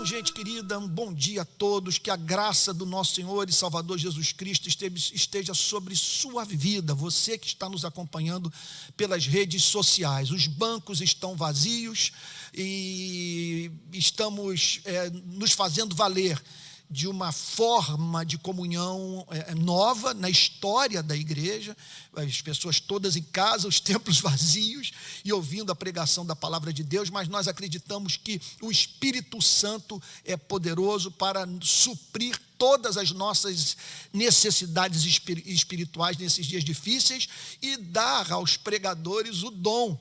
Então, gente querida, um bom dia a todos, que a graça do nosso Senhor e Salvador Jesus Cristo esteja sobre sua vida, você que está nos acompanhando pelas redes sociais. Os bancos estão vazios e estamos nos fazendo valer de uma forma de comunhão nova na história da igreja, as pessoas todas em casa, os templos vazios e ouvindo a pregação da palavra de Deus, mas nós acreditamos que o Espírito Santo é poderoso para suprir todas as nossas necessidades espirituais nesses dias difíceis e dar aos pregadores o dom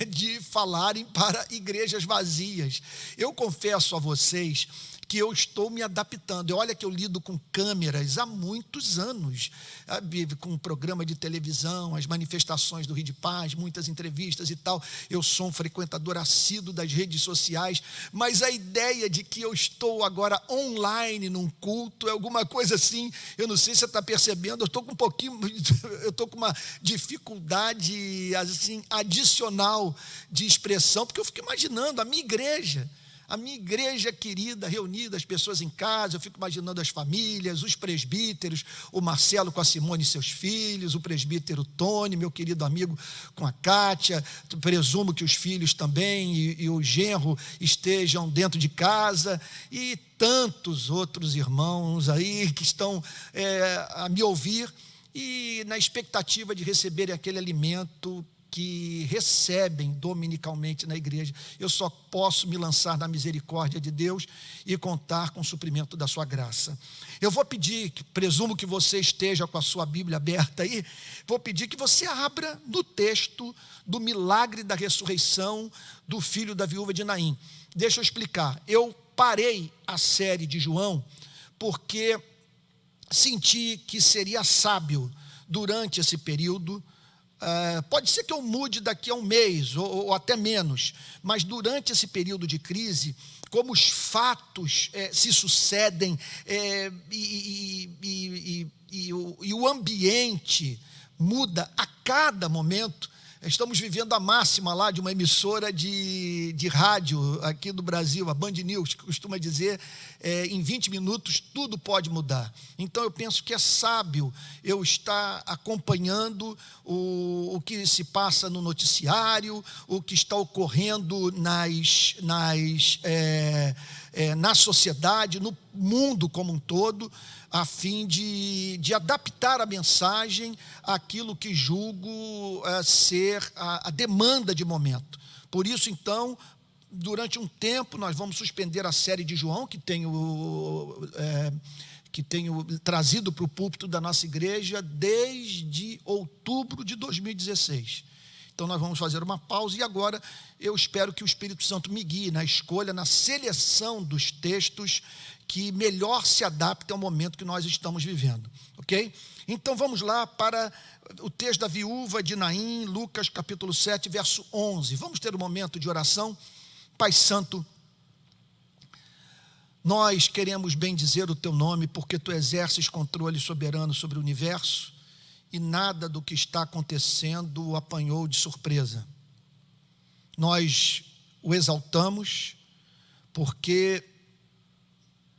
de falarem para igrejas vazias. Eu confesso a vocês que eu estou me adaptando. Olha que eu lido com câmeras há muitos anos, com um programa de televisão, as manifestações do Rio de Paz, muitas entrevistas e tal. Eu sou um frequentador assíduo das redes sociais, mas a ideia de que eu estou agora online num culto é alguma coisa assim, eu não sei se você está percebendo, eu estou com uma dificuldade assim, adicional de expressão, porque eu fico imaginando a minha igreja querida, reunida, as pessoas em casa, eu fico imaginando as famílias, os presbíteros, o Marcelo com a Simone e seus filhos, o presbítero Tony, meu querido amigo com a Kátia, presumo que os filhos também e o genro estejam dentro de casa, e tantos outros irmãos aí que estão a me ouvir e na expectativa de receberem aquele alimento que recebem dominicalmente na igreja. Eu só posso me lançar na misericórdia de Deus e contar com o suprimento da sua graça. Eu vou pedir, presumo que você esteja com a sua Bíblia aberta aí, vou pedir que você abra no texto do milagre da ressurreição do filho da viúva de Naim. Deixa eu explicar. Eu parei a série de João porque senti que seria sábio durante esse período. Pode ser que eu mude daqui a um mês ou até menos, mas durante esse período de crise, como os fatos se sucedem e o ambiente muda a cada momento. Estamos vivendo a máxima lá de uma emissora de rádio aqui do Brasil, a Band News, que costuma dizer, em 20 minutos tudo pode mudar. Então eu penso que é sábio eu estar acompanhando o que se passa no noticiário, o que está ocorrendo na sociedade, no mundo como um todo, a fim de adaptar a mensagem àquilo que julgo ser a demanda de momento. Por isso, então, durante um tempo, nós vamos suspender a série de João, que tenho trazido para o púlpito da nossa igreja desde outubro de 2016. Então nós vamos fazer uma pausa e agora eu espero que o Espírito Santo me guie na escolha, na seleção dos textos que melhor se adaptem ao momento que nós estamos vivendo, ok? Então vamos lá para o texto da viúva de Naim, Lucas capítulo 7, verso 11. Vamos ter um momento de oração. Pai Santo, nós queremos bendizer o Teu nome porque Tu exerces controle soberano sobre o universo e nada do que está acontecendo o apanhou de surpresa. Nós o exaltamos porque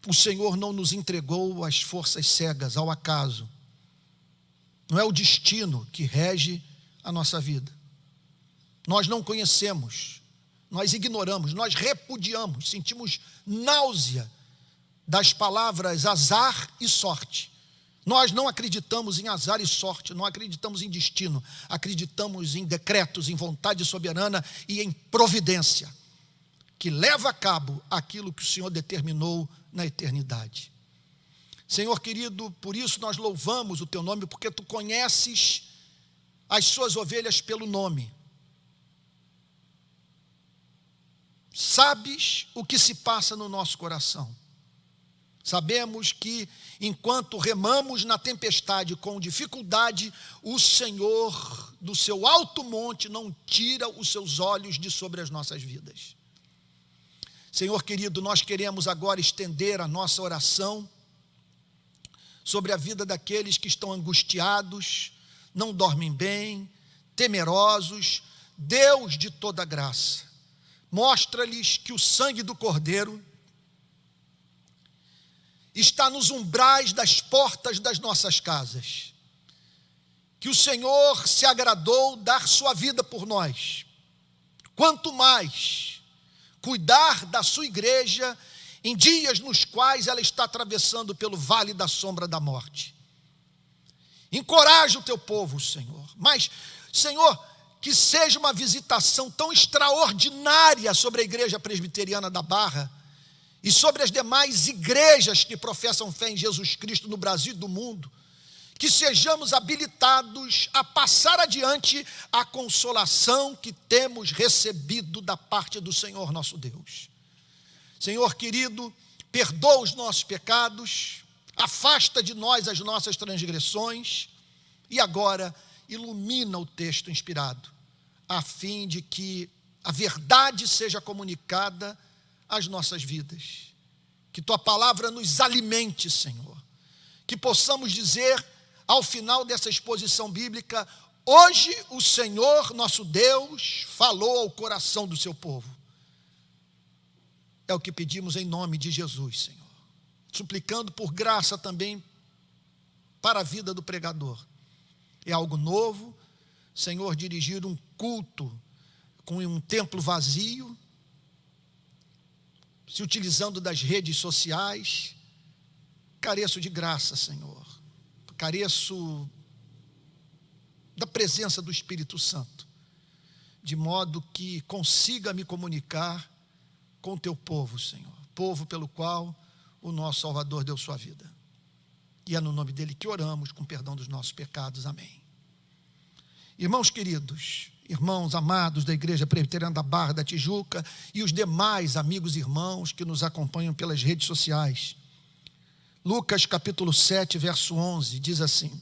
o Senhor não nos entregou às forças cegas, ao acaso. Não é o destino que rege a nossa vida. Nós não conhecemos, nós ignoramos, nós repudiamos, sentimos náusea das palavras azar e sorte. Nós não acreditamos em azar e sorte, não acreditamos em destino, acreditamos em decretos, em vontade soberana e em providência, que leva a cabo aquilo que o Senhor determinou na eternidade. Senhor querido, por isso nós louvamos o Teu nome, porque Tu conheces as Suas ovelhas pelo nome. Sabes o que se passa no nosso coração. Sabemos que enquanto remamos na tempestade com dificuldade, o Senhor do seu alto monte não tira os seus olhos de sobre as nossas vidas. Senhor querido, nós queremos agora estender a nossa oração sobre a vida daqueles que estão angustiados, não dormem bem, temerosos. Deus de toda graça, mostra-lhes que o sangue do Cordeiro está nos umbrais das portas das nossas casas, que o Senhor se agradou dar sua vida por nós, quanto mais cuidar da sua igreja em dias nos quais ela está atravessando pelo vale da sombra da morte. Encoraja o teu povo, Senhor, mas, Senhor, que seja uma visitação tão extraordinária sobre a igreja presbiteriana da Barra e sobre as demais igrejas que professam fé em Jesus Cristo no Brasil e do mundo, que sejamos habilitados a passar adiante a consolação que temos recebido da parte do Senhor nosso Deus. Senhor querido, perdoa os nossos pecados, afasta de nós as nossas transgressões e agora ilumina o texto inspirado, a fim de que a verdade seja comunicada às nossas vidas. Que tua palavra nos alimente, Senhor. Que possamos dizer, ao final dessa exposição bíblica, hoje o Senhor, nosso Deus, falou ao coração do seu povo. É o que pedimos em nome de Jesus, Senhor. Suplicando por graça também para a vida do pregador. É algo novo, Senhor, dirigir um culto com um templo vazio, se utilizando das redes sociais. Careço de graça, Senhor. Careço da presença do Espírito Santo, de modo que consiga me comunicar com o teu povo, Senhor, povo pelo qual o nosso Salvador deu sua vida. E é no nome dele que oramos, com perdão dos nossos pecados. Amém. Irmãos queridos, irmãos amados da Igreja Presbiteriana da Barra da Tijuca e os demais amigos e irmãos que nos acompanham pelas redes sociais, Lucas capítulo 7, verso 11, diz assim: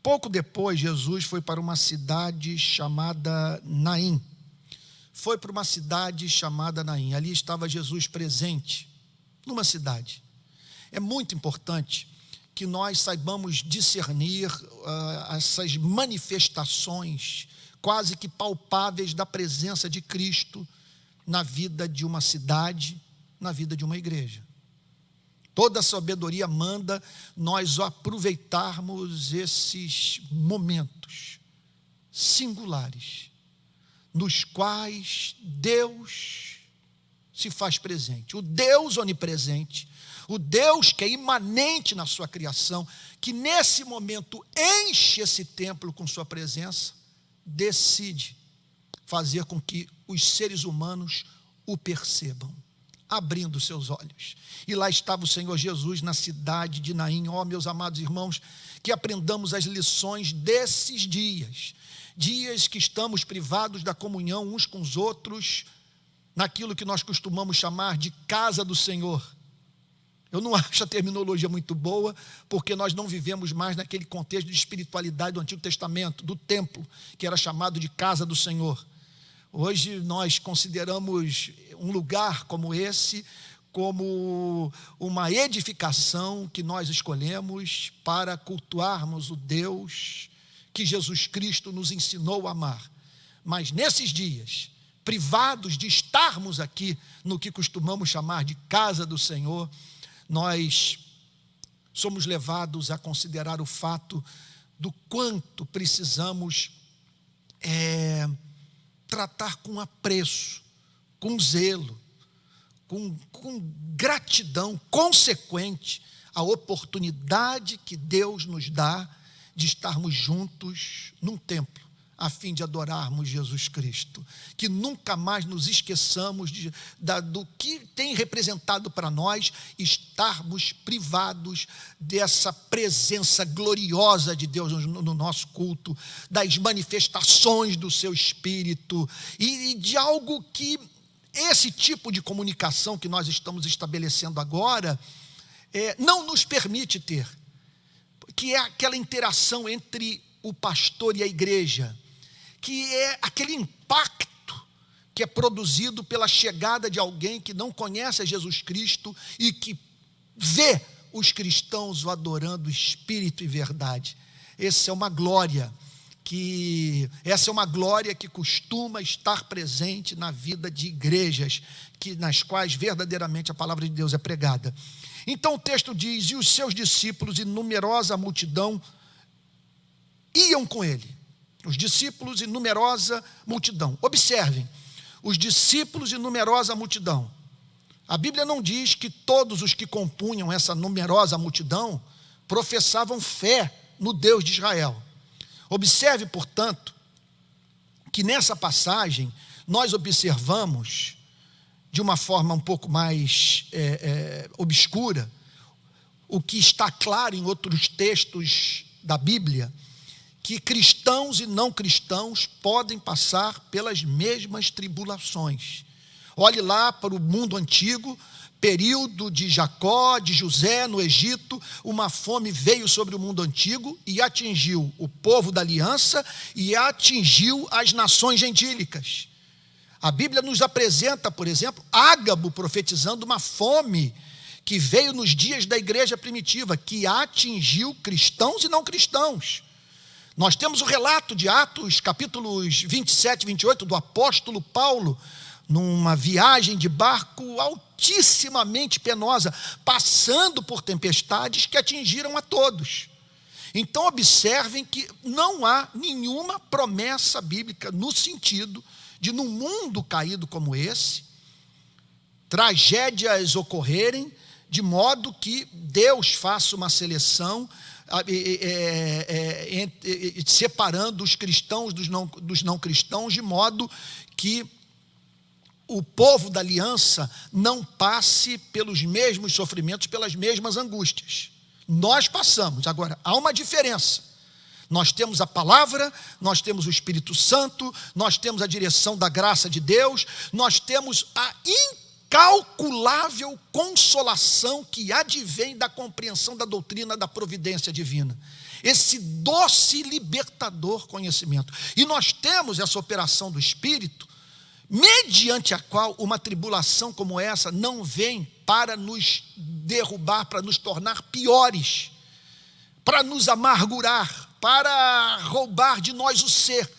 pouco depois Jesus foi para uma cidade chamada Naim. Foi para uma cidade chamada Naim. Ali estava Jesus presente, numa cidade. É muito importante que nós saibamos discernir essas manifestações quase que palpáveis da presença de Cristo na vida de uma cidade, na vida de uma igreja. Toda a sabedoria manda nós aproveitarmos esses momentos singulares, nos quais Deus se faz presente. O Deus onipresente, o Deus que é imanente na sua criação, que nesse momento enche esse templo com sua presença, decide fazer com que os seres humanos o percebam, abrindo seus olhos. E lá estava o Senhor Jesus na cidade de Naim. Ó, meus amados irmãos, que aprendamos as lições desses dias, dias que estamos privados da comunhão uns com os outros, naquilo que nós costumamos chamar de casa do Senhor. Eu não acho a terminologia muito boa, porque nós não vivemos mais naquele contexto de espiritualidade do Antigo Testamento, do templo, que era chamado de casa do Senhor. Hoje nós consideramos um lugar como esse, como uma edificação que nós escolhemos para cultuarmos o Deus que Jesus Cristo nos ensinou a amar. Mas nesses dias, privados de estarmos aqui no que costumamos chamar de casa do Senhor, nós somos levados a considerar o fato do quanto precisamos tratar com apreço, com zelo, com gratidão consequente a oportunidade que Deus nos dá de estarmos juntos num templo, a fim de adorarmos Jesus Cristo. Que nunca mais nos esqueçamos do que tem representado para nós estarmos privados dessa presença gloriosa de Deus no nosso culto, das manifestações do seu Espírito e de algo que esse tipo de comunicação que nós estamos estabelecendo agora não nos permite ter, que é aquela interação entre o pastor e a igreja, que é aquele impacto que é produzido pela chegada de alguém que não conhece a Jesus Cristo e que vê os cristãos o adorando espírito e verdade. Essa é uma glória que essa é uma glória que costuma estar presente na vida de igrejas nas quais verdadeiramente a palavra de Deus é pregada. Então o texto diz: e os seus discípulos e numerosa multidão iam com ele. Os discípulos e numerosa multidão. Observem, os discípulos e numerosa multidão. A Bíblia não diz que todos os que compunham essa numerosa multidão professavam fé no Deus de Israel. Observe, portanto, que nessa passagem nós observamos, de uma forma um pouco mais obscura, o que está claro em outros textos da Bíblia, que cristãos e não cristãos podem passar pelas mesmas tribulações. Olhe lá para o mundo antigo, período de Jacó, de José no Egito, uma fome veio sobre o mundo antigo e atingiu o povo da aliança e atingiu as nações gentílicas. A Bíblia nos apresenta, por exemplo, Ágabo profetizando uma fome que veio nos dias da igreja primitiva, que atingiu cristãos e não cristãos. Nós temos o relato de Atos, capítulos 27 e 28, do apóstolo Paulo, numa viagem de barco altissimamente penosa, passando por tempestades que atingiram a todos. Então observem que não há nenhuma promessa bíblica no sentido de, num mundo caído como esse, tragédias ocorrerem, de modo que Deus faça uma seleção, separando os cristãos dos não cristãos, de modo que o povo da aliança não passe pelos mesmos sofrimentos, pelas mesmas angústias. Nós passamos. Agora, há uma diferença. Nós temos a palavra, nós temos o Espírito Santo, nós temos a direção da graça de Deus, nós temos a incalculável consolação que advém da compreensão da doutrina da providência divina. Esse doce e libertador conhecimento. E nós temos essa operação do Espírito, mediante a qual uma tribulação como essa não vem para nos derrubar, para nos tornar piores, para nos amargurar, para roubar de nós o ser.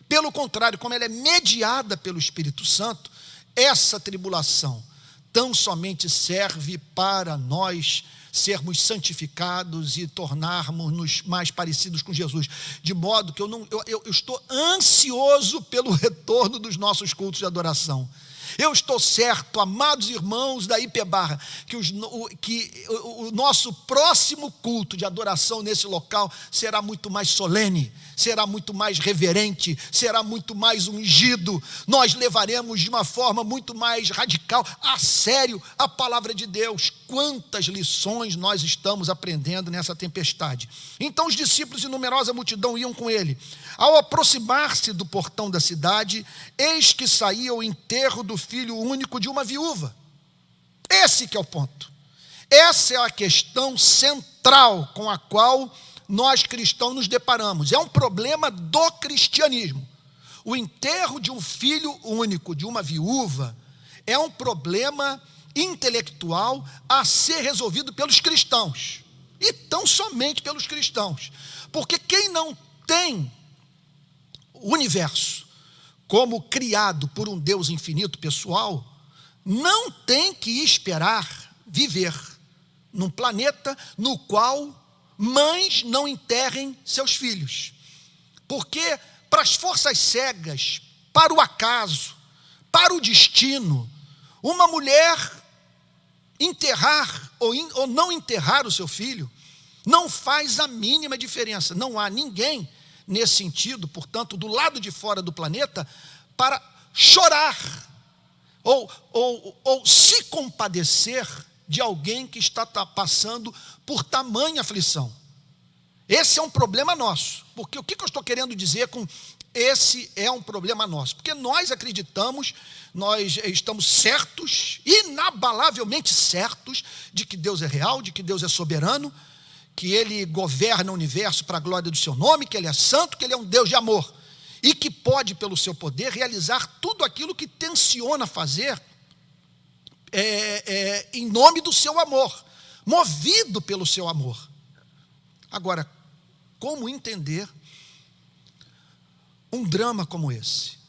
Pelo contrário, como ela é mediada pelo Espírito Santo, essa tribulação tão somente serve para nós sermos santificados e tornarmos-nos mais parecidos com Jesus, de modo que eu estou ansioso pelo retorno dos nossos cultos de adoração. Eu estou certo, amados irmãos da IP Barra, que o nosso próximo culto de adoração nesse local será muito mais solene, será muito mais reverente, será muito mais ungido. Nós levaremos de uma forma muito mais radical a sério a palavra de Deus. Quantas lições nós estamos aprendendo nessa tempestade. Então os discípulos e numerosa multidão iam com ele. Ao aproximar-se do portão da cidade, eis que saía o enterro do filho único de uma viúva. Esse que é o ponto. Essa é a questão central com a qual nós cristãos nos deparamos. É um problema do cristianismo. O enterro de um filho único de uma viúva é um problema intelectual a ser resolvido pelos cristãos. E tão somente pelos cristãos. Porque quem não tem o universo como criado por um Deus infinito pessoal, não tem que esperar viver num planeta no qual mães não enterrem seus filhos. Porque para as forças cegas, para o acaso, para o destino, uma mulher enterrar ou não enterrar o seu filho não faz a mínima diferença. Não há ninguém nesse sentido, portanto, do lado de fora do planeta, para chorar ou se compadecer de alguém que está passando por tamanha aflição. Esse é um problema nosso. Porque o que eu estou querendo dizer com esse é um problema nosso? Porque nós acreditamos, nós estamos certos, inabalavelmente certos, de que Deus é real, de que Deus é soberano, que Ele governa o universo para a glória do seu nome, que Ele é santo, que Ele é um Deus de amor, e que pode, pelo seu poder, realizar tudo aquilo que tenciona fazer em nome do seu amor, movido pelo seu amor. Agora, como entender um drama como esse.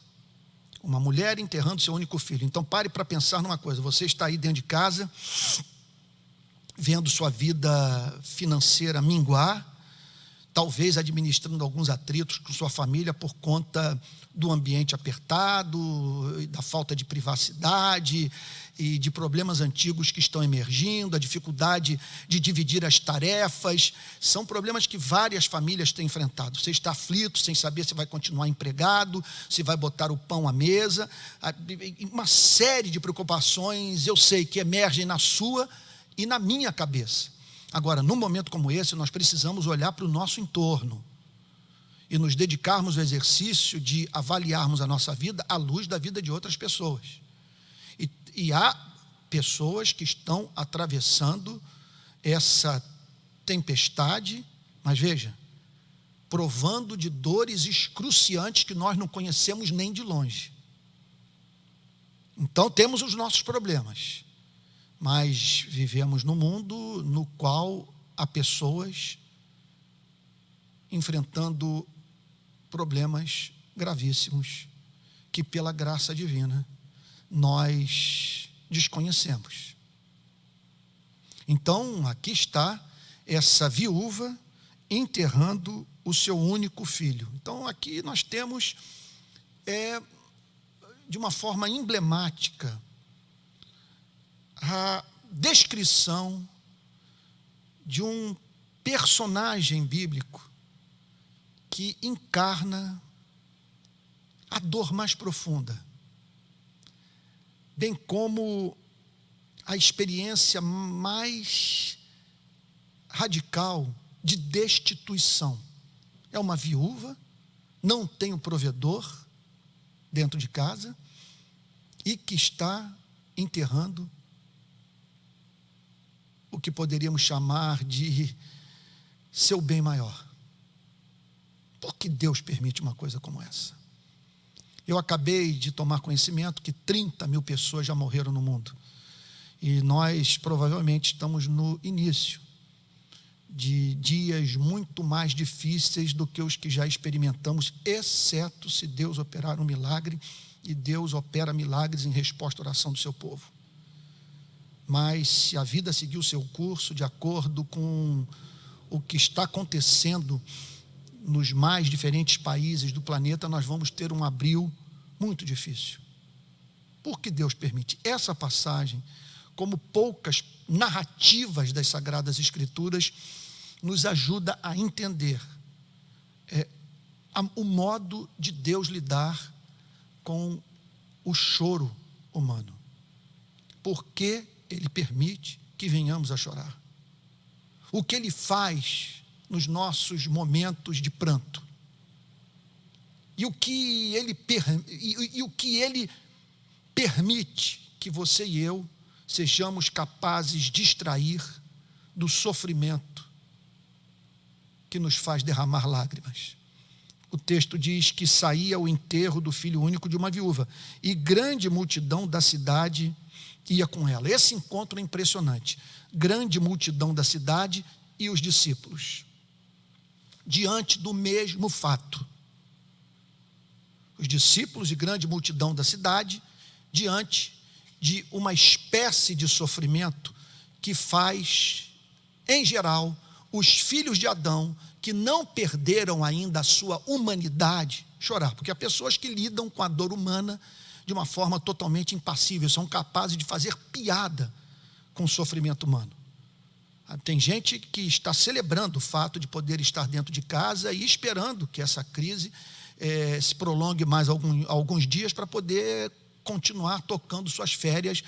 Uma mulher enterrando seu único filho. Então pare para pensar numa coisa. Você está aí dentro de casa, vendo sua vida financeira minguar, talvez administrando alguns atritos com sua família por conta do ambiente apertado, da falta de privacidade e de problemas antigos que estão emergindo, a dificuldade de dividir as tarefas. São problemas que várias famílias têm enfrentado. Você está aflito, sem saber se vai continuar empregado, se vai botar o pão à mesa. Uma série de preocupações, eu sei, que emergem na sua e na minha cabeça. Agora, num momento como esse, nós precisamos olhar para o nosso entorno e nos dedicarmos ao exercício de avaliarmos a nossa vida à luz da vida de outras pessoas. E há pessoas que estão atravessando essa tempestade, mas veja, provando de dores excruciantes que nós não conhecemos nem de longe. Então temos os nossos problemas, mas vivemos num mundo no qual há pessoas enfrentando problemas gravíssimos que, pela graça divina, nós desconhecemos. Então, aqui está essa viúva enterrando o seu único filho. Então, aqui nós temos, de uma forma emblemática, a descrição de um personagem bíblico que encarna a dor mais profunda, bem como a experiência mais radical de destituição. É uma viúva, não tem um provedor dentro de casa e que está enterrando o que poderíamos chamar de seu bem maior. Por que Deus permite uma coisa como essa? Eu acabei de tomar conhecimento que 30 mil pessoas já morreram no mundo. E nós provavelmente estamos no início de dias muito mais difíceis do que os que já experimentamos, exceto se Deus operar um milagre, e Deus opera milagres em resposta à oração do seu povo. Mas se a vida seguir o seu curso de acordo com o que está acontecendo nos mais diferentes países do planeta, nós vamos ter um abril muito difícil. Por que Deus permite? Essa passagem, como poucas narrativas das Sagradas Escrituras, nos ajuda a entender o modo de Deus lidar com o choro humano. Por que Ele permite que venhamos a chorar? O que Ele faz nos nossos momentos de pranto? E o que Ele permite que você e eu sejamos capazes de extrair do sofrimento que nos faz derramar lágrimas? O texto diz que saía o enterro do filho único de uma viúva, e grande multidão da cidade ia com ela. Esse encontro é impressionante. Grande multidão da cidade e os discípulos, diante do mesmo fato. Os discípulos e grande multidão da cidade, diante de uma espécie de sofrimento que faz, em geral, os filhos de Adão, que não perderam ainda a sua humanidade, chorar. Porque há pessoas que lidam com a dor humana de uma forma totalmente impassível, são capazes de fazer piada com o sofrimento humano. Tem gente que está celebrando o fato de poder estar dentro de casa e esperando que essa crise se prolongue mais alguns dias para poder continuar tocando suas férias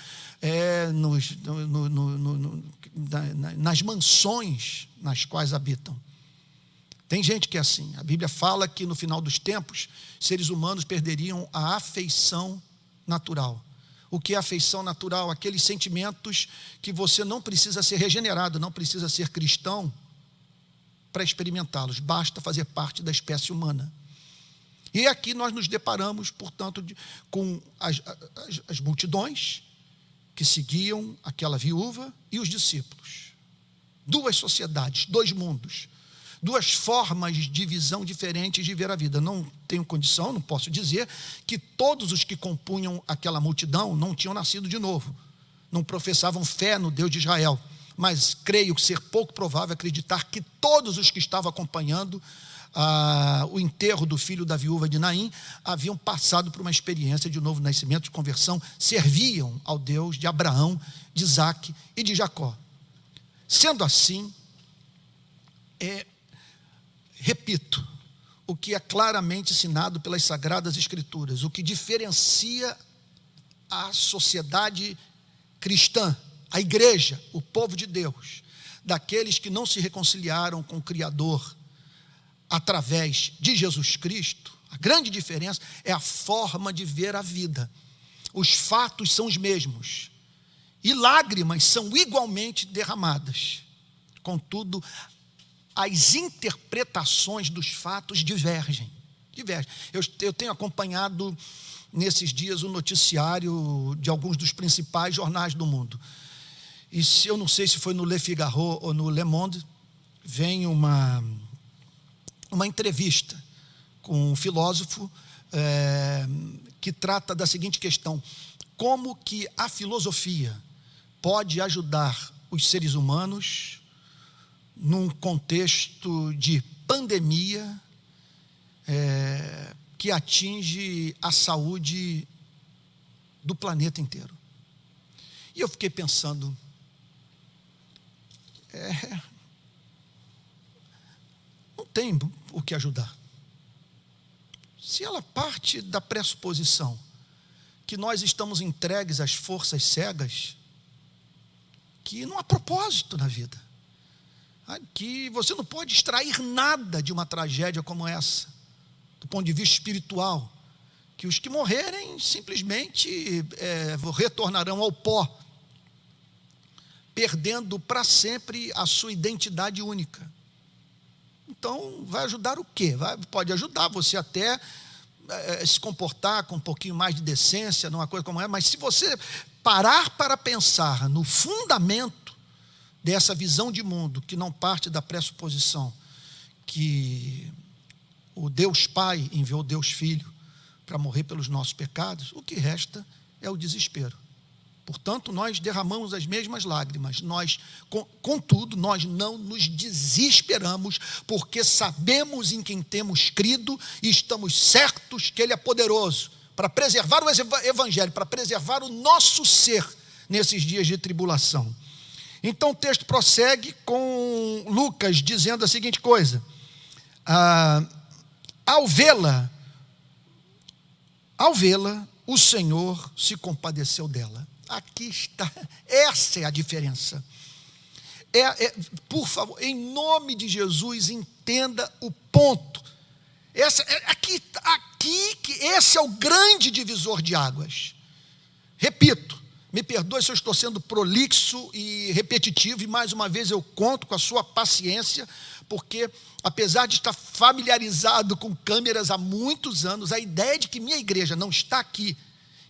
nas mansões nas quais habitam. Tem gente que é assim. A Bíblia fala que no final dos tempos, seres humanos perderiam a afeição natural. O que é afeição natural? Aqueles sentimentos que você não precisa ser regenerado, não precisa ser cristão para experimentá-los. Basta fazer parte da espécie humana. E aqui nós nos deparamos, portanto, com as multidões que seguiam aquela viúva e os discípulos. Duas sociedades, dois mundos. duas formas de visão diferentes de ver a vida. Não tenho condição, não posso dizer que todos os que compunham aquela multidão não tinham nascido de novo, não professavam fé no Deus de Israel, mas creio ser pouco provável acreditar que todos os que estavam acompanhando o enterro do filho da viúva de Naim haviam passado por uma experiência de novo nascimento, de conversão, serviam ao Deus de Abraão, de Isaque e de Jacó. Sendo assim, repito, o que é claramente ensinado pelas Sagradas Escrituras, o que diferencia a sociedade cristã, a igreja, o povo de Deus, daqueles que não se reconciliaram com o Criador através de Jesus Cristo, a grande diferença é a forma de ver a vida. Os fatos são os mesmos, e lágrimas são igualmente derramadas. Contudo, as interpretações dos fatos divergem. Eu tenho acompanhado nesses dias o noticiário de alguns dos principais jornais do mundo. E eu não sei se foi no Le Figaro ou no Le Monde, vem uma entrevista com um filósofo que trata da seguinte questão: como que a filosofia pode ajudar os seres humanos num contexto de pandemia que atinge a saúde do planeta inteiro. E eu fiquei pensando, não tem o que ajudar. Se ela parte da pressuposição que nós estamos entregues às forças cegas, que não há propósito na vida, que você não pode extrair nada de uma tragédia como essa, do ponto de vista espiritual, que os que morrerem simplesmente retornarão ao pó, perdendo para sempre a sua identidade única. Então, vai ajudar o quê? Pode ajudar você até se comportar com um pouquinho mais de decência, numa coisa como mas se você parar para pensar no fundamento dessa visão de mundo, que não parte da pressuposição que o Deus Pai enviou Deus Filho para morrer pelos nossos pecados, o que resta é o desespero. Portanto, nós derramamos as mesmas lágrimas, contudo, nós não nos desesperamos, porque sabemos em quem temos crido e estamos certos que Ele é poderoso para preservar o Evangelho, para preservar o nosso ser nesses dias de tribulação. Então o texto prossegue com Lucas dizendo a seguinte coisa: ao vê-la, o Senhor se compadeceu dela. Aqui está, essa é a diferença. Por favor, em nome de Jesus, entenda o ponto. Aqui que esse é o grande divisor de águas. Repito, me perdoe se eu estou sendo prolixo e repetitivo, e mais uma vez eu conto com a sua paciência, porque apesar de estar familiarizado com câmeras há muitos anos, a ideia de que minha igreja não está aqui,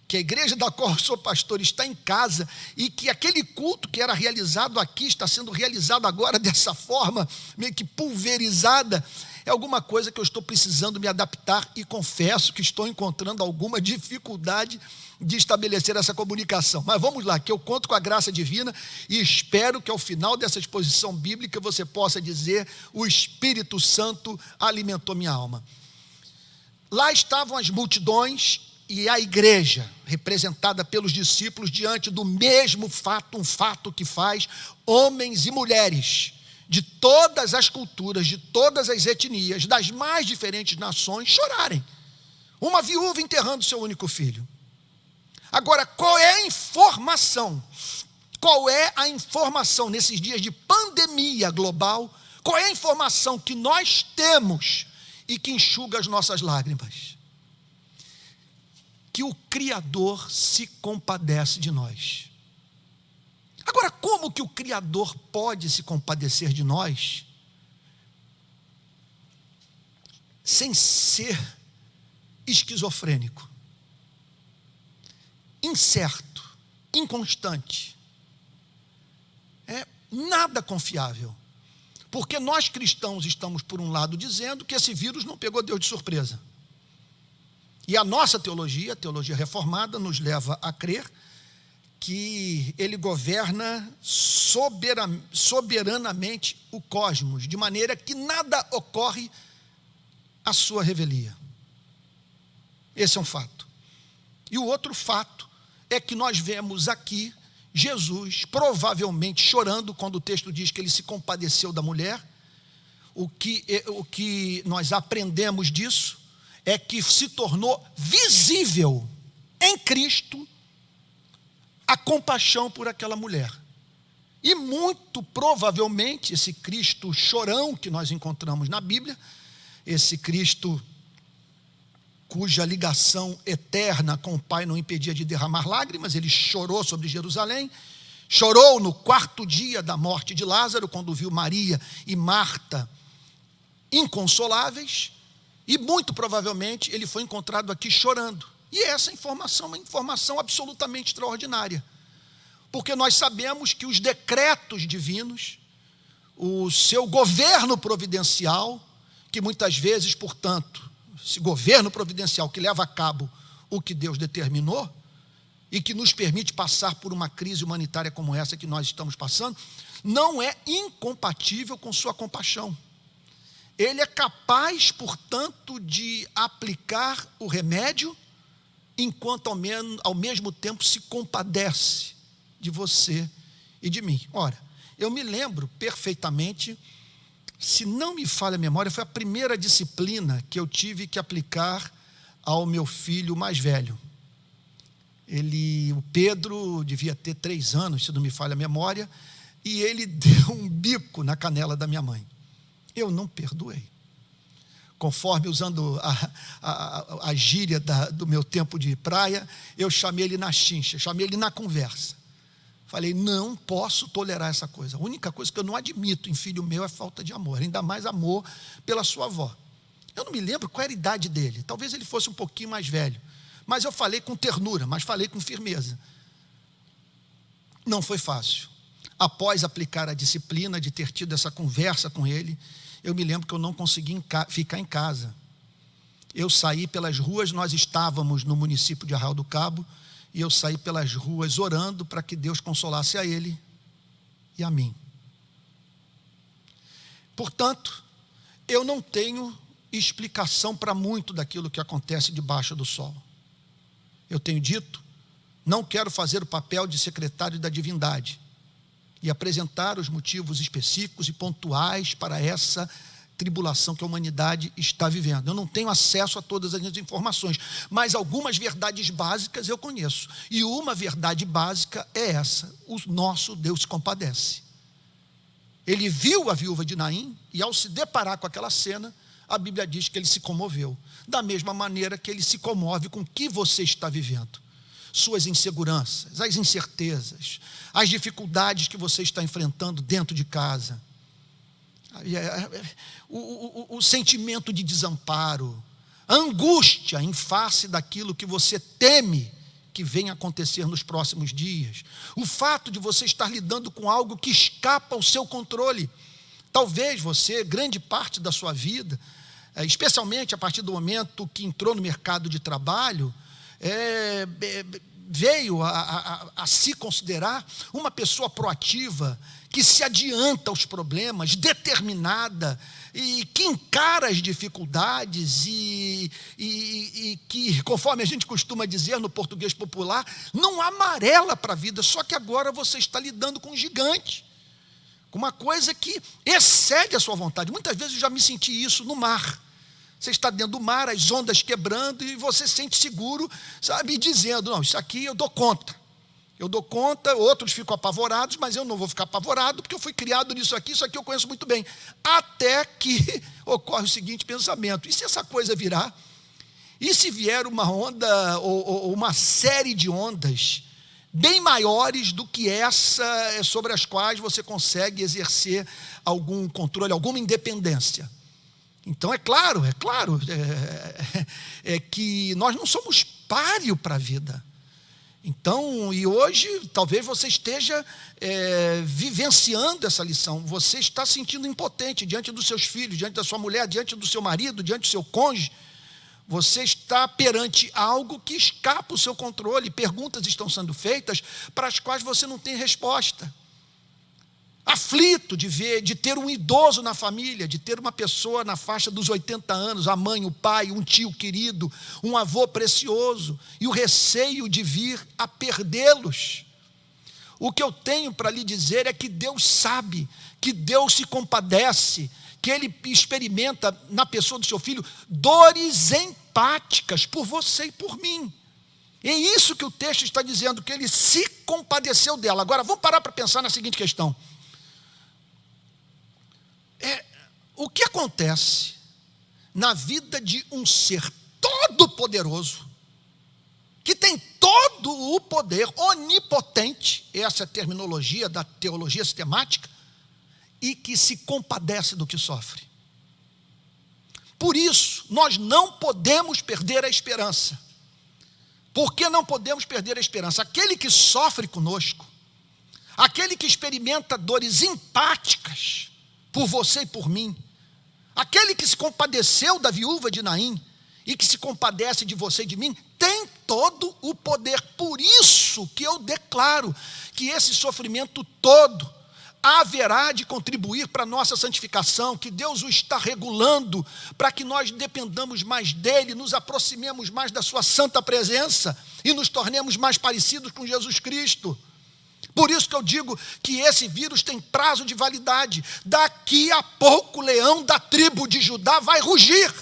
que a igreja da qual eu sou pastor está em casa, e que aquele culto que era realizado aqui está sendo realizado agora dessa forma, meio que pulverizada, é alguma coisa que eu estou precisando me adaptar, e confesso que estou encontrando alguma dificuldade de estabelecer essa comunicação. Mas vamos lá, que eu conto com a graça divina, e espero que ao final dessa exposição bíblica você possa dizer: o Espírito Santo alimentou minha alma. Lá estavam as multidões e a igreja, representada pelos discípulos, diante do mesmo fato, um fato que faz homens e mulheres de todas as culturas, de todas as etnias, das mais diferentes nações, chorarem. Uma viúva enterrando seu único filho. Agora, qual é a informação? Qual é a informação nesses dias de pandemia global? Qual é a informação que nós temos e que enxuga as nossas lágrimas? Que o Criador se compadece de nós. Agora, como que o Criador pode se compadecer de nós sem ser esquizofrênico, incerto, inconstante, nada confiável? Porque nós cristãos estamos, por um lado, dizendo que esse vírus não pegou Deus de surpresa. E a nossa teologia, a teologia reformada, nos leva a crer que ele governa soberanamente o cosmos, de maneira que nada ocorre à sua revelia. Esse é um fato. E o outro fato é que nós vemos aqui Jesus provavelmente chorando, quando o texto diz que ele se compadeceu da mulher. O que nós aprendemos disso é que se tornou visível em Cristo a compaixão por aquela mulher. E muito provavelmente esse Cristo chorão que nós encontramos na Bíblia, esse Cristo cuja ligação eterna com o Pai não impedia de derramar lágrimas, ele chorou sobre Jerusalém, chorou no 4º dia da morte de Lázaro, quando viu Maria e Marta inconsoláveis, e muito provavelmente ele foi encontrado aqui chorando. E essa informação é uma informação absolutamente extraordinária, porque nós sabemos que os decretos divinos, o seu governo providencial, que muitas vezes, portanto, esse governo providencial que leva a cabo o que Deus determinou e que nos permite passar por uma crise humanitária como essa que nós estamos passando, não é incompatível com sua compaixão. Ele é capaz, portanto, de aplicar o remédio, enquanto ao mesmo tempo se compadece de você e de mim. Ora, eu me lembro perfeitamente, se não me falha a memória, foi a primeira disciplina que eu tive que aplicar ao meu filho mais velho. O Pedro devia ter 3 anos, se não me falha a memória, e ele deu um bico na canela da minha mãe. Eu não perdoei. Conforme, usando a gíria do meu tempo de praia, eu chamei ele na chincha, chamei ele na conversa. Falei, não posso tolerar essa coisa. A única coisa que eu não admito em filho meu é falta de amor, ainda mais amor pela sua avó. Eu não me lembro qual era a idade dele, talvez ele fosse um pouquinho mais velho, mas eu falei com ternura, mas falei com firmeza. Não foi fácil. Após aplicar a disciplina de ter tido essa conversa com ele, eu me lembro que eu não consegui ficar em casa. Eu saí pelas ruas, nós estávamos no município de Arraial do Cabo, e eu saí pelas ruas orando para que Deus consolasse a ele e a mim. Portanto, eu não tenho explicação para muito daquilo que acontece debaixo do sol. Eu tenho dito, não quero fazer o papel de secretário da divindade e apresentar os motivos específicos e pontuais para essa tribulação que a humanidade está vivendo. Eu não tenho acesso a todas as informações, mas algumas verdades básicas eu conheço. E uma verdade básica é essa: o nosso Deus se compadece. Ele viu a viúva de Naim e, ao se deparar com aquela cena, a Bíblia diz que ele se comoveu. Da mesma maneira que ele se comove com o que você está vivendo. Suas inseguranças, as incertezas, as dificuldades que você está enfrentando dentro de casa. O sentimento de desamparo, a angústia em face daquilo que você teme que venha acontecer nos próximos dias, o fato de você estar lidando com algo que escapa ao seu controle. Talvez você, grande parte da sua vida, especialmente a partir do momento que entrou no mercado de trabalho, veio a se considerar uma pessoa proativa, que se adianta aos problemas, determinada, e que encara as dificuldades e que, conforme a gente costuma dizer no português popular, não amarela para a vida. Só que agora você está lidando com um gigante, com uma coisa que excede a sua vontade. Muitas vezes eu já me senti isso no mar. Você está dentro do mar, as ondas quebrando, e você se sente seguro, sabe, dizendo, não, isso aqui eu dou conta. Eu dou conta, outros ficam apavorados, mas eu não vou ficar apavorado, porque eu fui criado nisso aqui eu conheço muito bem. Até que ocorre o seguinte pensamento: e se essa coisa virar? E se vier uma onda, ou uma série de ondas, bem maiores do que essa, sobre as quais você consegue exercer algum controle, alguma independência? Então é claro que nós não somos páreo para a vida. Então, e hoje, talvez você esteja vivenciando essa lição. Você está se sentindo impotente diante dos seus filhos, diante da sua mulher, diante do seu marido, diante do seu cônjuge. Você está perante algo que escapa o seu controle. Perguntas estão sendo feitas para as quais você não tem resposta. Aflito de ter um idoso na família, de ter uma pessoa na faixa dos 80 anos, a mãe, o pai, um tio querido, um avô precioso, e o receio de vir a perdê-los. O que eu tenho para lhe dizer é que Deus sabe, que Deus se compadece, que Ele experimenta na pessoa do seu filho dores empáticas por você e por mim. É isso que o texto está dizendo, que Ele se compadeceu dela. Agora, vamos parar para pensar na seguinte questão. O que acontece na vida de um ser todo-poderoso, que tem todo o poder, onipotente, essa é a terminologia da teologia sistemática, e que se compadece do que sofre? Por isso, nós não podemos perder a esperança. Por que não podemos perder a esperança? Aquele que sofre conosco, aquele que experimenta dores empáticas por você e por mim, aquele que se compadeceu da viúva de Naim e que se compadece de você e de mim, tem todo o poder. Por isso que eu declaro que esse sofrimento todo haverá de contribuir para a nossa santificação, que Deus o está regulando para que nós dependamos mais dEle, nos aproximemos mais da sua santa presença e nos tornemos mais parecidos com Jesus Cristo. Por isso que eu digo que esse vírus tem prazo de validade. Daqui a pouco o leão da tribo de Judá vai rugir,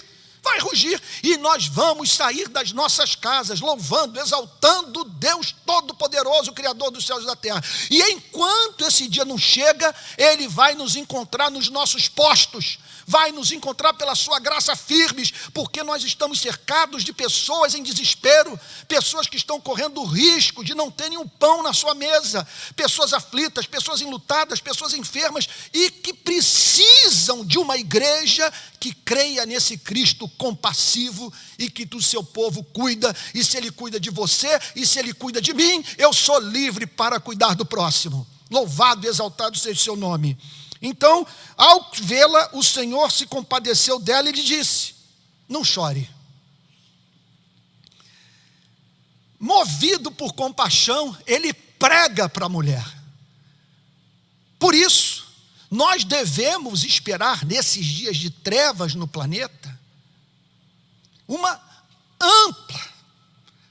e nós vamos sair das nossas casas louvando, exaltando Deus Todo-Poderoso, Criador dos céus e da terra. E enquanto esse dia não chega, Ele vai nos encontrar nos nossos postos, vai nos encontrar pela sua graça firmes, porque nós estamos cercados de pessoas em desespero, pessoas que estão correndo o risco de não terem um pão na sua mesa, pessoas aflitas, pessoas enlutadas, pessoas enfermas, e que precisam de uma igreja que creia nesse Cristo compassivo e que do seu povo cuida. E se Ele cuida de você, e se Ele cuida de mim, eu sou livre para cuidar do próximo. Louvado e exaltado seja o seu nome. Então, ao vê-la, o Senhor se compadeceu dela e lhe disse: não chore. Movido por compaixão, ele prega para a mulher. Por isso, nós devemos esperar nesses dias de trevas no planeta uma ampla,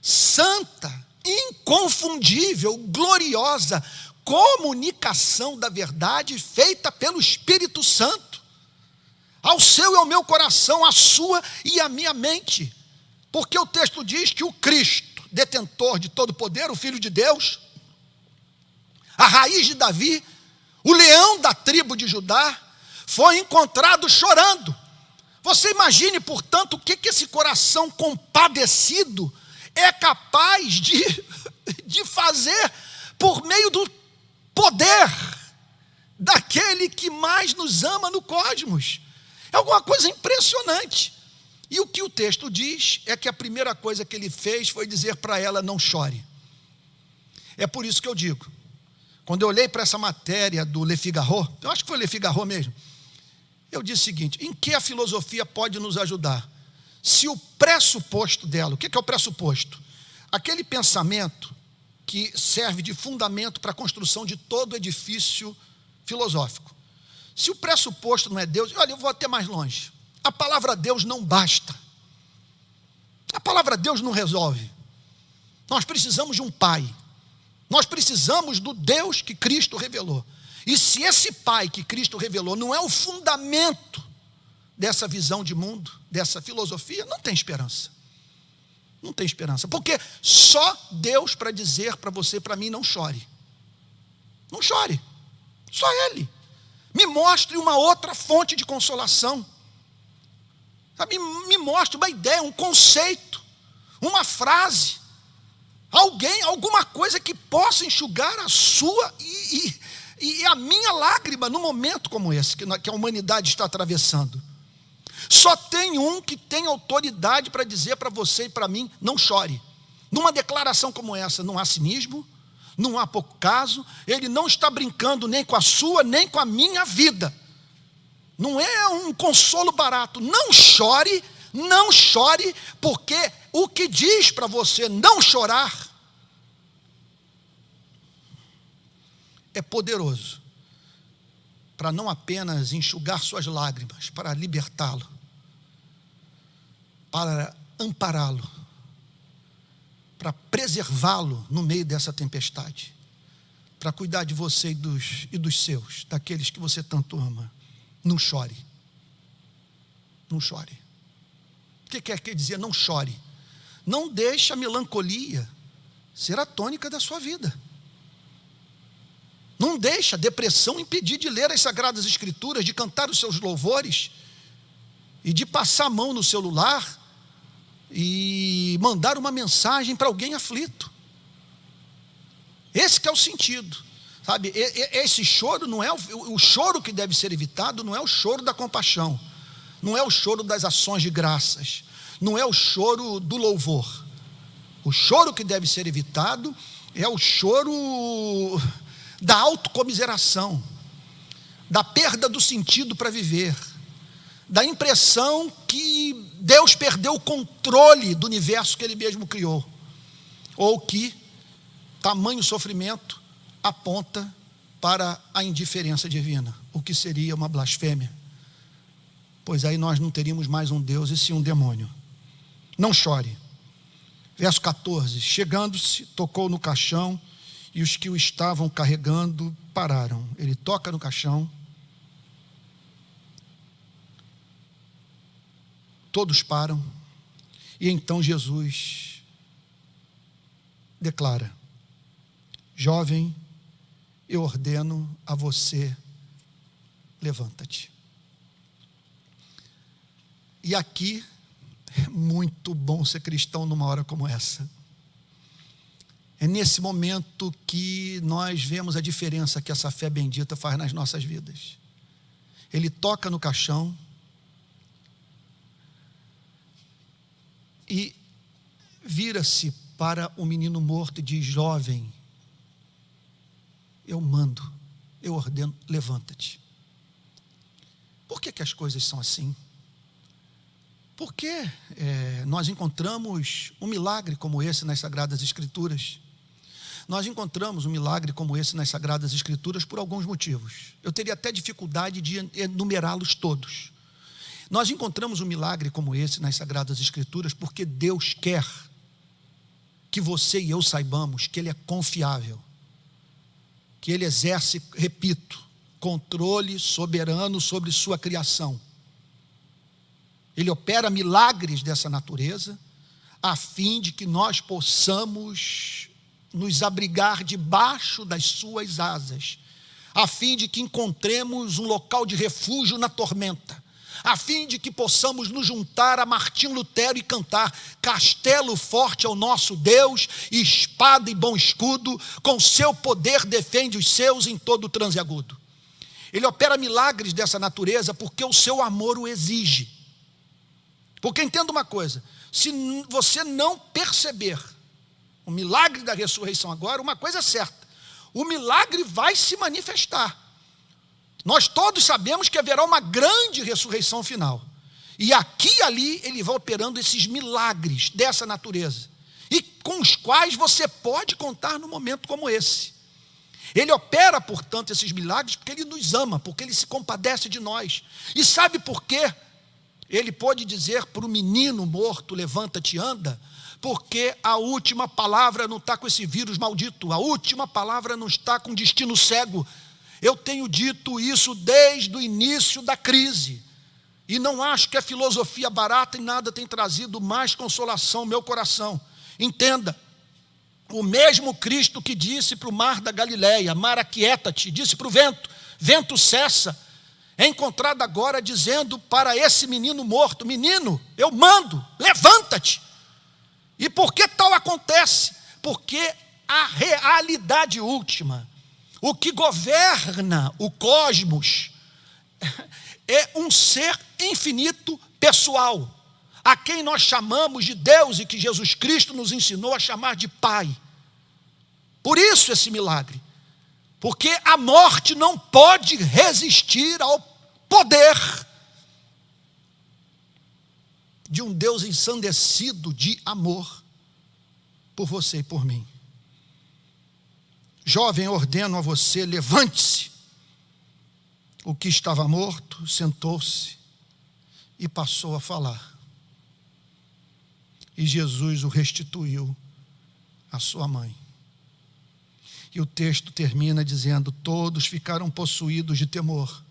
santa, inconfundível, gloriosa comunicação da verdade feita pelo Espírito Santo ao seu e ao meu coração, à sua e à minha mente. Porque o texto diz que o Cristo, detentor de todo poder, o Filho de Deus, a raiz de Davi, o leão da tribo de Judá, foi encontrado chorando. Você imagine, portanto, o que esse coração compadecido é capaz de fazer por meio do poder daquele que mais nos ama no cosmos. É alguma coisa impressionante. E o que o texto diz é que a primeira coisa que ele fez foi dizer para ela: não chore. É por isso que eu digo, quando eu olhei para essa matéria do Le Figaro, eu acho que foi Le Figaro mesmo, eu disse o seguinte: em que a filosofia pode nos ajudar? Se o pressuposto dela, o que é o pressuposto? Aquele pensamento que serve de fundamento para a construção de todo edifício filosófico. Se o pressuposto não é Deus, olha, eu vou até mais longe. A palavra Deus não basta. A palavra Deus não resolve. Nós precisamos de um Pai. Nós precisamos do Deus que Cristo revelou. E se esse Pai que Cristo revelou não é o fundamento dessa visão de mundo, dessa filosofia, não tem esperança. Não tem esperança, porque só Deus para dizer para você e para mim: não chore. Não chore, só Ele. Me mostre uma outra fonte de consolação. Me mostre uma ideia, um conceito, uma frase, alguém, alguma coisa que possa enxugar a sua e a minha lágrima num momento como esse que a humanidade está atravessando. Só tem um que tem autoridade para dizer para você e para mim: não chore. Numa declaração como essa, não há cinismo, não há pouco caso, ele não está brincando nem com a sua, nem com a minha vida. Não é um consolo barato. Não chore, porque o que diz para você não chorar é poderoso para não apenas enxugar suas lágrimas, para libertá-lo, para ampará-lo, para preservá-lo no meio dessa tempestade, para cuidar de você e dos seus, daqueles que você tanto ama. Não chore. Não chore. O que quer dizer não chore? Não deixe a melancolia ser a tônica da sua vida. Não deixe a depressão impedir de ler as Sagradas Escrituras, de cantar os seus louvores e de passar a mão no celular e mandar uma mensagem para alguém aflito. Esse que é o sentido, sabe? Esse choro não é o choro que deve ser evitado, não é o choro da compaixão, não é o choro das ações de graças, não é o choro do louvor. O choro que deve ser evitado é o choro da autocomiseração, da perda do sentido para viver, da impressão que Deus perdeu o controle do universo que Ele mesmo criou, ou que tamanho sofrimento aponta para a indiferença divina, o que seria uma blasfêmia, pois aí nós não teríamos mais um Deus e sim um demônio. Não chore. Verso 14, chegando-se, tocou no caixão, e os que o estavam carregando pararam. Ele toca no caixão, todos param, e então Jesus declara: jovem, eu ordeno a você, levanta-te. E aqui é muito bom ser cristão numa hora como essa. É nesse momento que nós vemos a diferença que essa fé bendita faz nas nossas vidas. Ele toca no caixão e vira-se para o menino morto e diz: jovem, eu mando, eu ordeno, levanta-te. Por que as coisas são assim? Porque nós encontramos um milagre como esse nas Sagradas Escrituras. Nós encontramos um milagre como esse nas Sagradas Escrituras por alguns motivos. Eu teria até dificuldade de enumerá-los todos. Nós encontramos um milagre como esse nas Sagradas Escrituras porque Deus quer que você e eu saibamos que Ele é confiável, que Ele exerce, repito, controle soberano sobre sua criação. Ele opera milagres dessa natureza, a fim de que nós possamos nos abrigar debaixo das suas asas, a fim de que encontremos um local de refúgio na tormenta, a fim de que possamos nos juntar a Martim Lutero e cantar: castelo forte é o nosso Deus, espada e bom escudo, com seu poder defende os seus em todo o transe agudo. Ele opera milagres dessa natureza porque o seu amor o exige. Porque entenda uma coisa, se você não perceber o milagre da ressurreição agora, uma coisa é certa: o milagre vai se manifestar. Nós todos sabemos que haverá uma grande ressurreição final. E aqui e ali ele vai operando esses milagres dessa natureza, e com os quais você pode contar num momento como esse. Ele opera, portanto, esses milagres porque Ele nos ama, porque Ele se compadece de nós. E sabe por quê? Ele pode dizer para o menino morto: levanta-te e anda, porque a última palavra não está com esse vírus maldito, a última palavra não está com destino cego. Eu tenho dito isso desde o início da crise, e não acho que é filosofia barata, e nada tem trazido mais consolação ao meu coração. Entenda, o mesmo Cristo que disse para o mar da Galileia: mar, aquieta-te, disse para o vento: vento, cessa, é encontrado agora dizendo para esse menino morto: menino, eu mando, levanta-te. E por que tal acontece? Porque a realidade última, o que governa o cosmos, é um ser infinito pessoal. a quem nós chamamos de Deus e que Jesus Cristo nos ensinou a chamar de Pai. Por isso esse milagre, porque a morte não pode resistir ao poder de um Deus ensandecido de amor por você e por mim. Jovem, ordeno a você, levante-se. O que estava morto sentou-se e passou a falar. E Jesus o restituiu à sua mãe. E o texto termina dizendo: todos ficaram possuídos de temor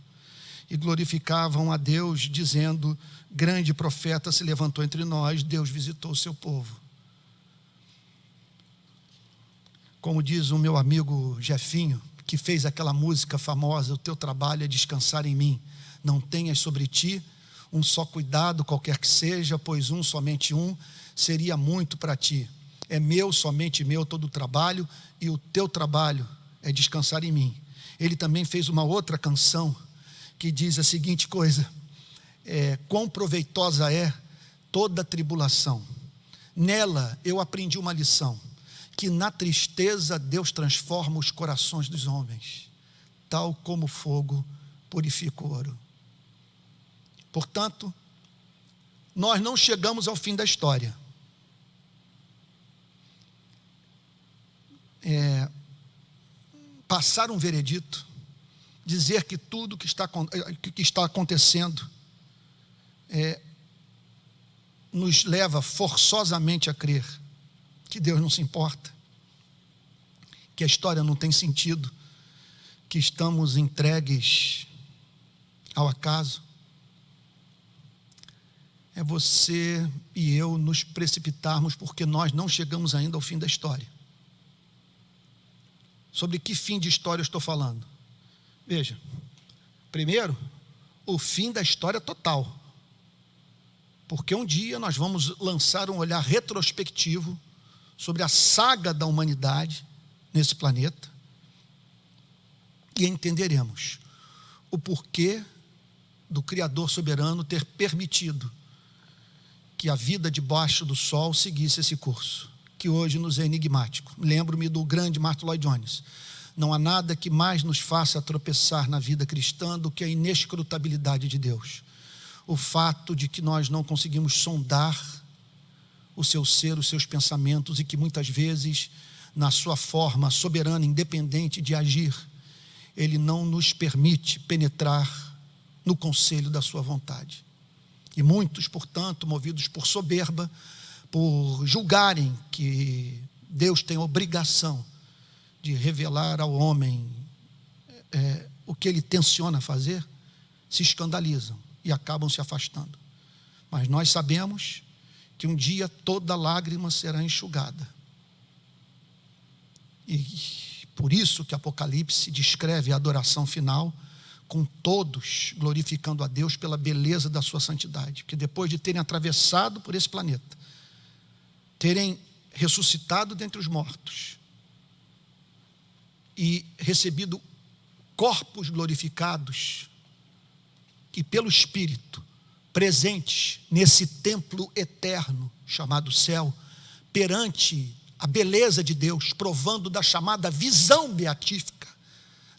e glorificavam a Deus, dizendo: grande profeta se levantou entre nós, Deus visitou o seu povo. Como diz o meu amigo Jefinho, que fez aquela música famosa: o teu trabalho é descansar em mim, não tenhas sobre ti um só cuidado, qualquer que seja, pois somente um, seria muito para ti. É meu, somente meu, todo o trabalho, e o teu trabalho é descansar em mim. Ele também fez uma outra canção que diz a seguinte coisa: quão proveitosa é toda tribulação. Nela eu aprendi uma lição, que na tristeza Deus transforma os corações dos homens, tal como o fogo purifica o ouro. Portanto, nós não chegamos ao fim da história. Passar um veredito, dizer que tudo que está acontecendo nos leva forçosamente a crer que Deus não se importa, que a história não tem sentido, que estamos entregues ao acaso. É você e eu nos precipitarmos porque nós não chegamos ainda ao fim da história. Sobre que fim de história eu estou falando? Veja, primeiro, o fim da história total. Porque um dia nós vamos lançar um olhar retrospectivo sobre a saga da humanidade nesse planeta e entenderemos o porquê do Criador soberano ter permitido que a vida debaixo do sol seguisse esse curso, que hoje nos é enigmático. Lembro-me do grande Martin Lloyd Jones: não há nada que mais nos faça tropeçar na vida cristã do que a inescrutabilidade de Deus. O fato de que nós não conseguimos sondar o seu ser, os seus pensamentos, e que muitas vezes, na sua forma soberana, independente de agir, Ele não nos permite penetrar no conselho da sua vontade. E muitos, portanto, movidos por soberba, por julgarem que Deus tem obrigação de revelar ao homem o que Ele tenciona fazer, se escandalizam e acabam se afastando. Mas nós sabemos que um dia toda lágrima será enxugada. E por isso que Apocalipse descreve a adoração final, com todos glorificando a Deus pela beleza da sua santidade. Porque depois de terem atravessado por esse planeta, terem ressuscitado dentre os mortos e recebido corpos glorificados e pelo Espírito presentes nesse templo eterno chamado céu, perante a beleza de Deus, provando da chamada visão beatífica,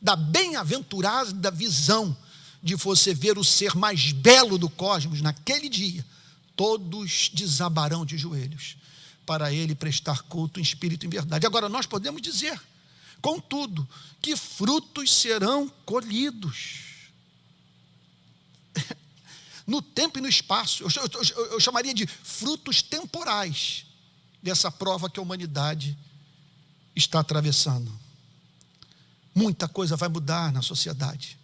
da bem-aventurada visão de você ver o ser mais belo do cosmos. Naquele dia, todos desabarão de joelhos para Ele prestar culto em espírito e em verdade. Agora, nós podemos dizer, contudo, que frutos serão colhidos no tempo e no espaço. Eu chamaria de frutos temporais dessa prova que a humanidade está atravessando. Muita coisa vai mudar na sociedade.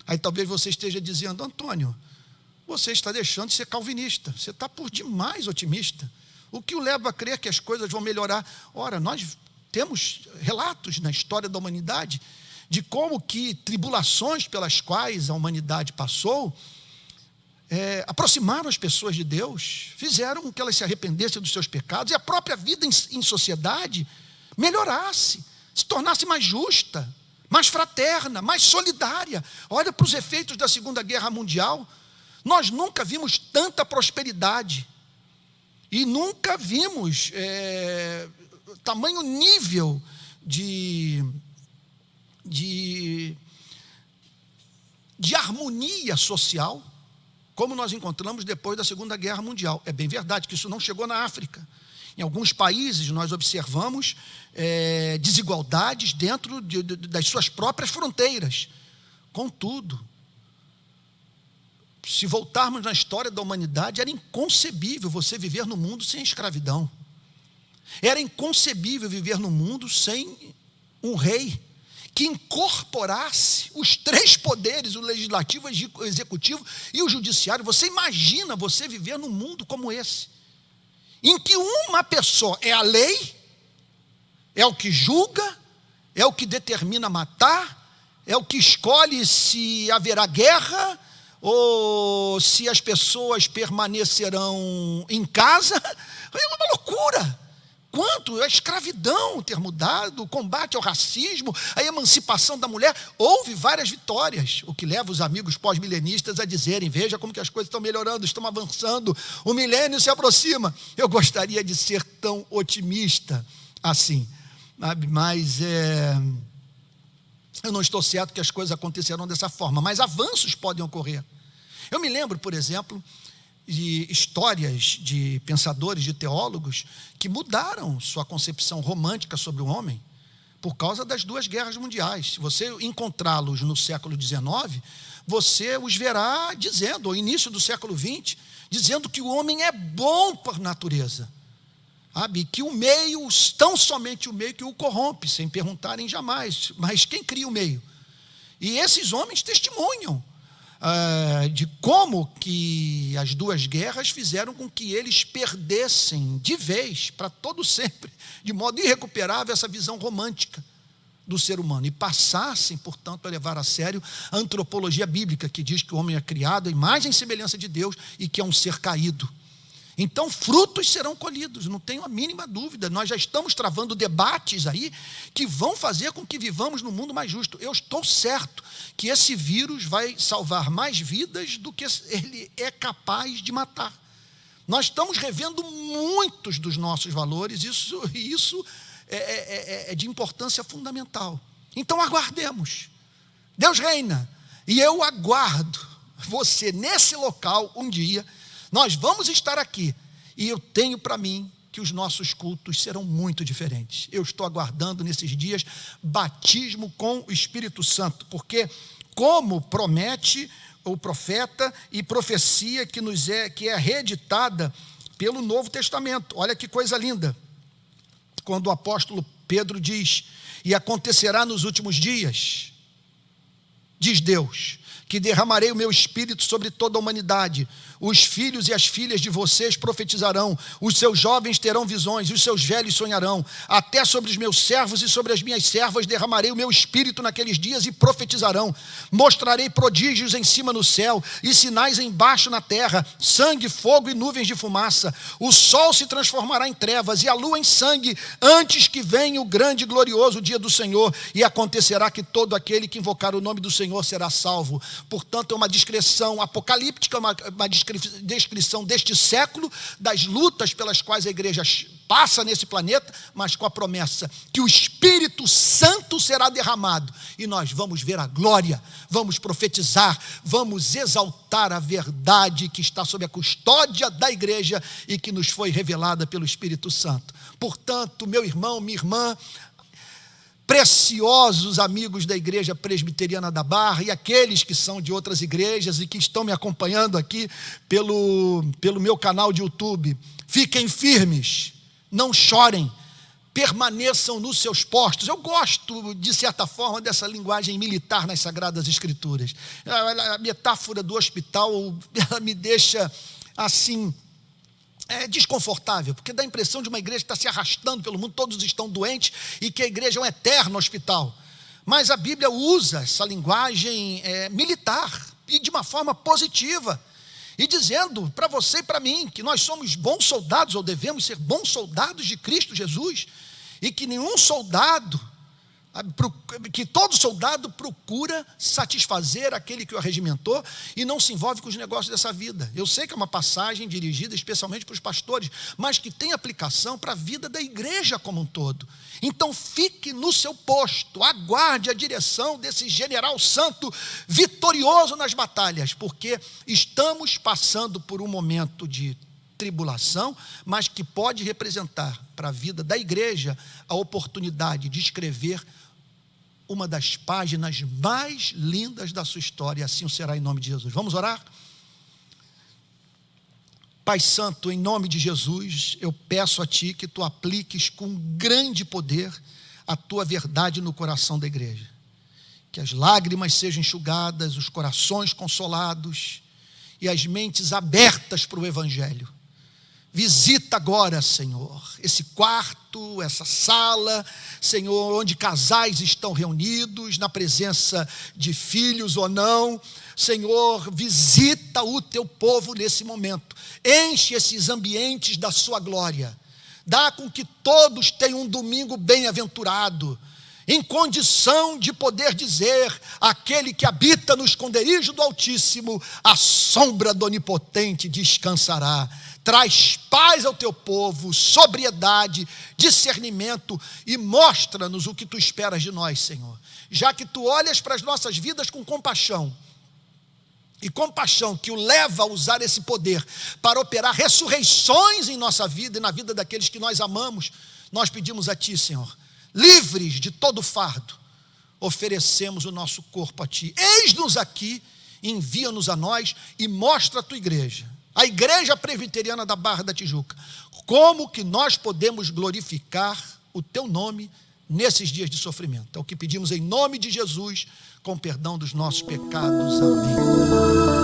Aí talvez você esteja dizendo: Antônio, você está deixando de ser calvinista, você está por demais otimista. O que o leva a crer que as coisas vão melhorar? Ora, nós temos relatos na história da humanidade de como que tribulações pelas quais a humanidade passou aproximaram as pessoas de Deus, fizeram com que elas se arrependessem dos seus pecados e a própria vida em sociedade melhorasse, se tornasse mais justa, mais fraterna, mais solidária. Olha para os efeitos da Segunda Guerra Mundial. Nós nunca vimos tanta prosperidade E nunca vimos tamanho nível de harmonia social como nós encontramos depois da Segunda Guerra Mundial. É bem verdade que isso não chegou na África. Em alguns países nós observamos desigualdades dentro das suas próprias fronteiras. Contudo, se voltarmos na história da humanidade, era inconcebível você viver no mundo sem escravidão. Era inconcebível viver no mundo sem um rei que incorporasse os três poderes, o legislativo, o executivo e o judiciário. Você imagina você viver num mundo como esse, em que uma pessoa é a lei, é o que julga, é o que determina matar, é o que escolhe se haverá guerra ou se as pessoas permanecerão em casa. É uma loucura. Quanto a escravidão ter mudado, o combate ao racismo, a emancipação da mulher, houve várias vitórias, o que leva os amigos pós-milenistas a dizerem: veja como que as coisas estão melhorando, estão avançando, o milênio se aproxima. Eu gostaria de ser tão otimista assim, sabe? Mas eu não estou certo que as coisas acontecerão dessa forma, mas avanços podem ocorrer. Eu me lembro, por exemplo, de histórias de pensadores, de teólogos, que mudaram sua concepção romântica sobre o homem por causa das duas guerras mundiais. Se você encontrá-los no século XIX, você os verá dizendo, ao início do século XX, dizendo que o homem é bom por natureza, sabe? Que o meio, tão somente o meio que o corrompe, sem perguntarem jamais, mas quem cria o meio? E esses homens testemunham de como que as duas guerras fizeram com que eles perdessem de vez, para todo sempre, de modo irrecuperável, essa visão romântica do ser humano, e passassem, portanto, a levar a sério a antropologia bíblica, que diz que o homem é criado à imagem e semelhança de Deus e que é um ser caído. Então, frutos serão colhidos, não tenho a mínima dúvida. Nós já estamos travando debates aí que vão fazer com que vivamos num mundo mais justo. Eu estou certo que esse vírus vai salvar mais vidas do que ele é capaz de matar. Nós estamos revendo muitos dos nossos valores, isso é de importância fundamental. Então, aguardemos. Deus reina, e eu aguardo você nesse local um dia. Nós vamos estar aqui, e eu tenho para mim que os nossos cultos serão muito diferentes. Eu estou aguardando nesses dias batismo com o Espírito Santo, porque, como promete o profeta e profecia que é reeditada pelo Novo Testamento, olha que coisa linda, quando o apóstolo Pedro diz: e acontecerá nos últimos dias, diz Deus, que derramarei o meu espírito sobre toda a humanidade. Os filhos e as filhas de vocês profetizarão, os seus jovens terão visões, e os seus velhos sonharão. Até sobre os meus servos e sobre as minhas servas derramarei o meu espírito naqueles dias e profetizarão. Mostrarei prodígios em cima no céu e sinais embaixo na terra, sangue, fogo e nuvens de fumaça. O sol se transformará em trevas e a lua em sangue, antes que venha o grande e glorioso dia do Senhor. E acontecerá que todo aquele que invocar o nome do Senhor será salvo. Portanto, é uma descrição apocalíptica, uma descrição deste século, das lutas pelas quais a igreja passa nesse planeta, mas com a promessa que o Espírito Santo será derramado, e nós vamos ver a glória, vamos profetizar, vamos exaltar a verdade que está sob a custódia da igreja e que nos foi revelada pelo Espírito Santo. Portanto, meu irmão, minha irmã, preciosos amigos da Igreja Presbiteriana da Barra e aqueles que são de outras igrejas e que estão me acompanhando aqui pelo meu canal de YouTube, fiquem firmes, não chorem, permaneçam nos seus postos. Eu gosto, de certa forma, dessa linguagem militar nas Sagradas Escrituras. A metáfora do hospital, ela me deixa assim, desconfortável, porque dá a impressão de uma igreja que está se arrastando pelo mundo, todos estão doentes e que a igreja é um eterno hospital. Mas a Bíblia usa essa linguagem militar e de uma forma positiva, e dizendo para você e para mim que nós somos bons soldados, ou devemos ser bons soldados de Cristo Jesus, e que nenhum soldado que todo soldado procura satisfazer aquele que o arregimentou e não se envolve com os negócios dessa vida. Eu sei que é uma passagem dirigida especialmente para os pastores, mas que tem aplicação para a vida da igreja como um todo. Então fique no seu posto, aguarde a direção desse general santo vitorioso nas batalhas, porque estamos passando por um momento de tribulação, mas que pode representar para a vida da igreja a oportunidade de escrever uma das páginas mais lindas da sua história, e assim o será em nome de Jesus. Vamos orar? Pai Santo, em nome de Jesus, eu peço a Ti que Tu apliques com grande poder a Tua verdade no coração da igreja. Que as lágrimas sejam enxugadas, os corações consolados e as mentes abertas para o Evangelho. Visita agora, Senhor, esse quarto, essa sala, Senhor, onde casais estão reunidos, na presença de filhos ou não. Senhor, visita o Teu povo nesse momento. Enche esses ambientes da Sua glória. Dá com que todos tenham um domingo bem-aventurado, em condição de poder dizer: aquele que habita no esconderijo do Altíssimo, a sombra do Onipotente descansará. Traz paz ao Teu povo, sobriedade, discernimento e mostra-nos o que Tu esperas de nós, Senhor. Já que Tu olhas para as nossas vidas com compaixão, e compaixão que o leva a usar esse poder para operar ressurreições em nossa vida e na vida daqueles que nós amamos, nós pedimos a Ti, Senhor, livres de todo fardo, oferecemos o nosso corpo a Ti. Eis-nos aqui, envia-nos a nós e mostra a Tua igreja, a Igreja Presbiteriana da Barra da Tijuca, como que nós podemos glorificar o Teu nome nesses dias de sofrimento. É o que pedimos em nome de Jesus, com perdão dos nossos pecados. Amém.